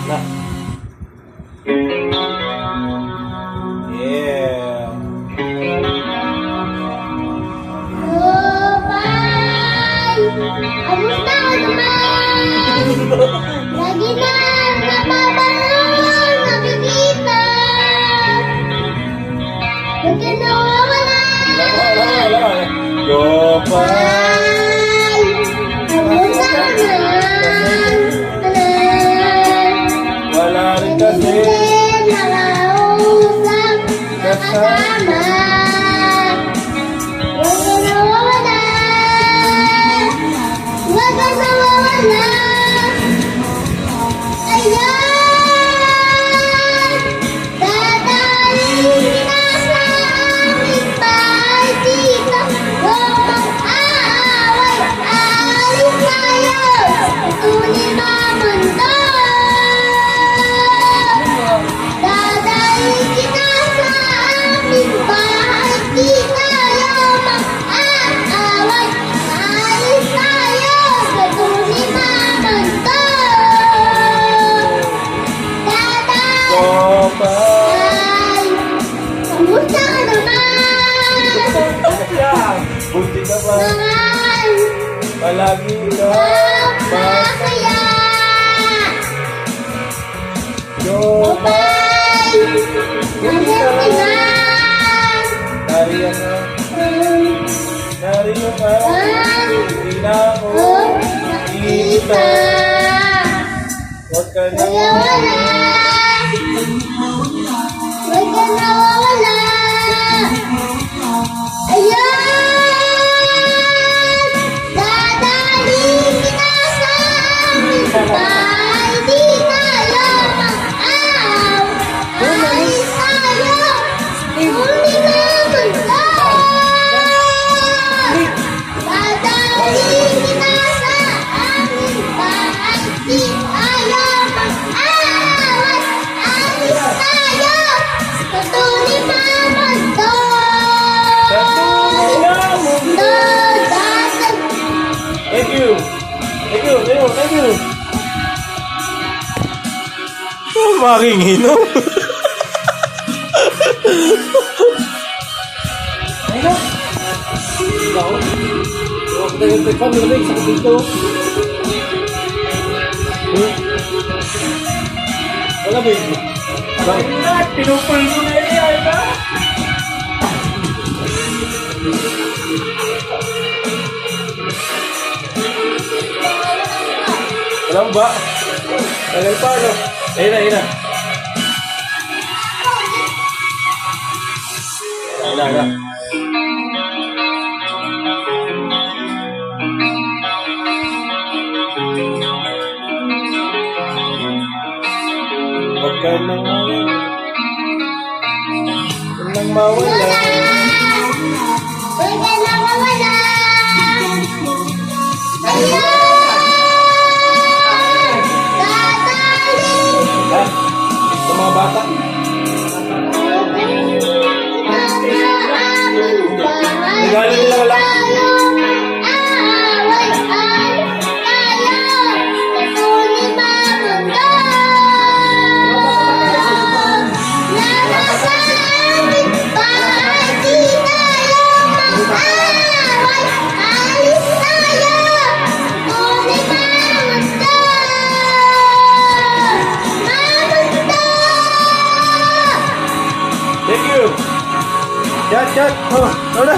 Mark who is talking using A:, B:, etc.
A: Na. Yeah.
B: Oh, bye! Kamusta ka naman? Lagi na napapanahon, nakikita. Huwag ka nawawala.
A: Go pa.
B: Bye! Kamusta ka naman?
A: Wala rin kasi.
B: Hindi nakausap, nakasama. Huwag ka nawawala. Huwag ka nawawala. Ayan! Dadalhin kita sa aming bahay dito. Huwag mag-aaway, alis tayo. Tutunin ang mundo. Dadalhin kita sa aming bahay dito. Huwag mag-aaway, alis tayo. Tutunin ang mundo.
A: Go pa.
B: Ay, kamusta ka naman?
A: Buti ka pa.
B: Naman,
A: Palagi ka.
B: masaya.
A: Go pa.
B: Bye! Hanggang kailan?
A: Nariyan ka. Nariyan ka. Hindi na ako
B: Nakita.
A: Huwag ka na.
B: Nawawala. Huwag ka nawawala. Ayan! Dadalhin kita sa aming bahay. Di tayo mag-aaw. Alis tayo. Tuloy naman tayo. Dadalhin kita sa aming bahay. Di tayo mag-aaway. Alis tayo. Tutuloy naman tayo. Mundo dasan.
A: Thank you. Thank you. Thank you. Thank you. Oh, makinginom.
C: Ayun. Ikaw. Huwag tayo nagpapamilig sa dito.
A: Wala ba yun? Bakit?
C: Pinupul mo na yan, ba?
A: Alam ba? Tagal pa, no? Ayun na, ayun na. Ayun na, ayun na. Huwag ka nang mawala. Huwag nang mawala.
B: Huwag ka nawawala. Ayan! Dadalhin
A: Ha? Sa mga bata? Regalo nila wala. Thank you. Chat, chat. Oh, ano?